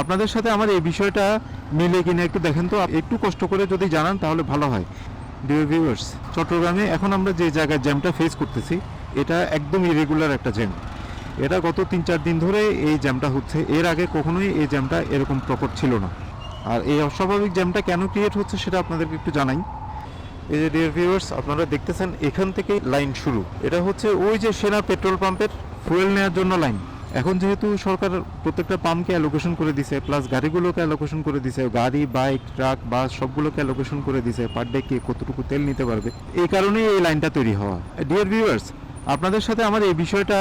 আপনাদের সাথে আমার এই বিষয়টা মিলে কিনা একটু দেখেন তো, একটু কষ্ট করে যদি জানান তাহলে ভালো হয়। ডিয়ার ভিউয়ার্স, চট্টগ্রামে এখন আমরা যে জায়গায় জ্যামটা ফেস করতেছি এটা একদম ইরেগুলার একটা জ্যাম। এটা গত 3-4 দিন ধরে এই জ্যামটা হচ্ছে। এর আগে কখনোই এই জ্যামটা এরকম প্রকট ছিল না। আর এই অস্বাভাবিক জ্যামটা কেন ক্রিয়েট হচ্ছে সেটা আপনাদেরকে একটু জানাই। এই যে ডিয়ার ভিউয়ার্স, আপনারা দেখতেছেন এখান থেকে লাইন শুরু। এটা হচ্ছে ওই যে সেনা পেট্রোল পাম্পের ফুয়েল নেওয়ার জন্য লাইন। এখন যেহেতু সরকার প্রত্যেকটা পাম্পকে অ্যালোকেশন করে দিছে, প্লাস গাড়িগুলোকে অ্যালোকেশন করে দিছে, গাড়ি, বাইক, ট্রাক, বাস সবগুলোকে অ্যালোকেশন করে দিছে পার ডে কে কতটুকু তেল নিতে পারবে, এই কারণেই এই লাইনটা তৈরি হওয়া। ডিয়ার ভিউয়ার্স, আপনাদের সাথে আমার এই বিষয়টা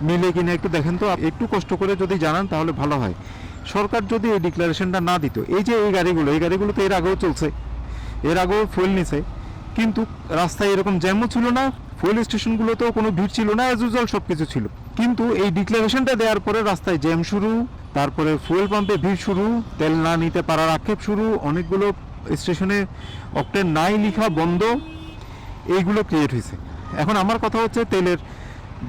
মিলে কিনা একটু দেখেন তো, একটু কষ্ট করে যদি জানান তাহলে ভালো হয়। সরকার যদি এই ডিক্লারেশনটা না দিত, এই যে এই গাড়িগুলো তো এর আগেও চলছে, এর আগেও ফুয়েল নিছে, কিন্তু রাস্তায় এরকম জ্যামও ছিল না, ফুয়েল স্টেশনগুলোতেও কোনো ভিড় ছিল না, অ্যাজ ইউজুয়াল সব কিছু ছিল। কিন্তু এই ডিক্লারেশনটা দেওয়ার পরে রাস্তায় জ্যাম শুরু, তারপরে ফুয়েল পাম্পে ভিড় শুরু, তেল না নিতে পারার আক্ষেপ শুরু, অনেকগুলো স্টেশনে অক্টেন নাই লিখা বন্ধ, এইগুলো ক্রিয়েট হয়েছে। এখন আমার কথা হচ্ছে, তেলের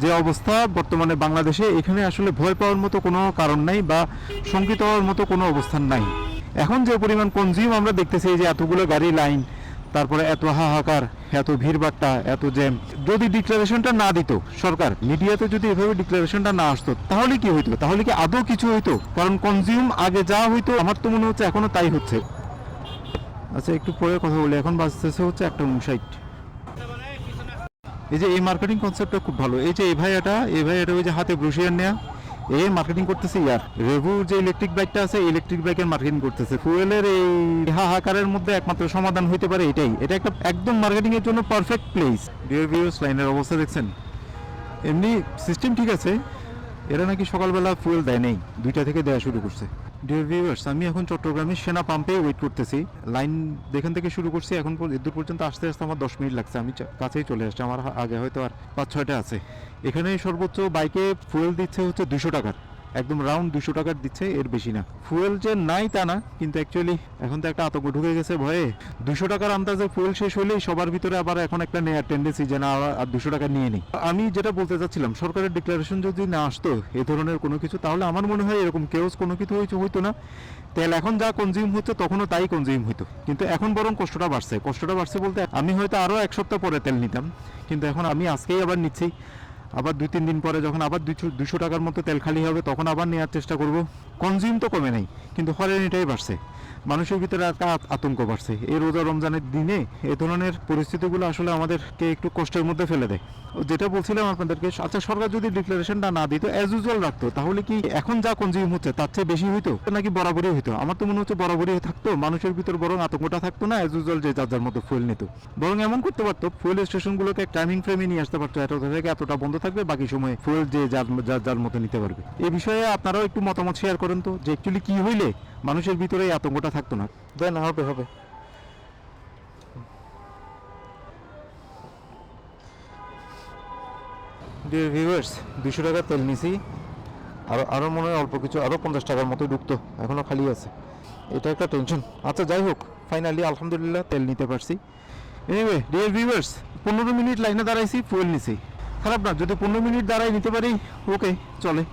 যে অবস্থা বর্তমানে বাংলাদেশে, এখানে আসলে ভয় পাওয়ার মতো কোনো কারণ নাই বা শঙ্কিত হওয়ার মতো কোনো অবস্থান নাই। এখন যে পরিমাণ কনজিউম আমরা দেখতেছি, এই যে এতগুলো গাড়ি লাইন, তারপরে এত হাহাকার, এত ভিড়ভাট্টা, এত জ্যাম, যদি ডিক্লারেশনটা না দিত সরকার, মিডিয়াতে যদি এভাবে ডিক্লারেশনটা না আসতো, তাহলে কি হইতো? তাহলে কি আদৌ কিছু হইতো? কারণ কনজিউম আগে যা হইতো, আমার তো মনে হচ্ছে এখনো তাই হচ্ছে। আচ্ছা, একটু পরে কথা বলি। এখন বাজতেছে হচ্ছে 1:59। এই যে এই মার্কেটিং কনসেপ্টটা খুব ভালো। এই যে এই ভাইয়াটা ওই যে হাতে ব্রুশিয়ার নেয়া, এই মার্কেটিং করতেছে। ইয়ার রেভুর যে ইলেকট্রিক বাইকটা আছে, ইলেকট্রিক বাইকের মার্কেটিং করতেছে। ফুয়েলের এই হাহাকারের মধ্যে একমাত্র সমাধান হইতে পারে এটাই। এটা একটা একদম মার্কেটিং এর জন্য পারফেক্ট প্লেস। ডিয়ার ভিউয়ার্স, লাইনের অবস্থা দেখছেন? এমনি সিস্টেম ঠিক আছে, এরা নাকি সকালবেলা ফুয়েল দেয় নেই, 2টা থেকে দেওয়া শুরু করছে। ডিয়ার ভিউয়ার্স, আমি এখন চট্টগ্রামের সেনা পাম্পে ওয়েট করতেছি। লাইন যেখান থেকে শুরু করছি এখন দূর পর্যন্ত আসতে আসতে আমার 10 মিনিট লাগছে। আমি কাছেই চলে আসছি, আমার আগে হয়তো আর 5-6টা আছে। এখানে সর্বোচ্চ বাইকে ফুয়েল দিচ্ছে হচ্ছে 200 টাকার, একদম রাউন্ড 200 টাকার দিচ্ছে, এর বেশি না। ফুয়েল যে নাই তা না, কিন্তু অ্যাকচুয়ালি এখন তো একটা আতঙ্ক ঢুকে গেছে ভয়ে। 200 টাকার আন্দাজে ফুয়েল শেষ হলেই সবার ভিতরে আবার এখন একটা নেয়ার টেন্ডেন্সি যে না, আর 200 টাকা নিয়ে নিই। আমি যেটা বলতে চাচ্ছিলাম, সরকারের ডিক্লারেশন যদি না আসতো এ ধরনের কোনো কিছু, তাহলে আমার মনে হয় এরকম কেউস কোনো কিছু হইতো না। তেল এখন যা কনজিউম হচ্ছে তখনও তাই কনজিউম হইতো, কিন্তু এখন বরং কষ্টটা বাড়ছে বলতে, আমি হয়তো আরও 1 সপ্তাহ পরে তেল নিতাম, কিন্তু এখন আমি আজকেই আবার নিচ্ছি। আবার 2-3 দিন পরে যখন আবার 200 টাকার মতো তেল খালি হবে, তখন আবার নেওয়ার চেষ্টা করব। কনজিউম তো কমে নাই, কিন্তু হয়রানিটাই বাড়ছে। মানুষের ভিতরে একটা আতঙ্ক বাড়ছে। এই রোজা রমজানের দিনে এ ধরনের পরিস্থিতিগুলো আসলে আমাদেরকে একটু কষ্টের মধ্যে ফেলে দেয়। যেটা বলছিলাম আপনাদেরকে, আচ্ছা সরকার যদি ডিক্লারেশনটা না দিত, অ্যাজ ইউজুয়াল রাখতো, তাহলে কি এখন যা কনজিউম হচ্ছে তার চেয়ে বেশি হইতো নাকি বরাবরই হইতো? আমার তো মনে হচ্ছে বরাবরই থাকতো। মানুষের ভিতর বরং আতঙ্কটা থাকতো না, অ্যাজ ইউজুয়াল যে যার যার মতো ফুয়েল নিত। বরং এমন করতে পারতো, ফুয়েল স্টেশনগুলোকে টাইমিং ফ্রেমে নিয়ে আসতে পারতো, এতটা থেকে এতটা বন্ধ থাকবে, বাকি সময় ফুয়েল যে যার মতো নিতে পারবে। এই বিষয়ে আপনারাও একটু মতামত শেয়ার করেন তো, যে অ্যাকচুয়ালি কি হইলে মানুষের ভিতরে এই আতঙ্কটা থাকতো না। দেন হবে। ডিয়ার ভিউয়ার্স, 200 টাকার তেল নিছি, আরও মনে হয় অল্প কিছু, আরও 50 টাকার মতো ঢুকতো, এখনও খালি আছে। এটা একটা টেনশন। আচ্ছা যাই হোক, ফাইনালি আলহামদুলিল্লাহ তেল নিতে পারছি। এনিওয়ে ডিয়ার ভিউয়ার্স, 15 মিনিট লাইনে দাঁড়াইছি, ফুয়েল নিছি। খারাপ না, যদি 15 মিনিট দাঁড়াই নিতে পারি, ওকে চলে।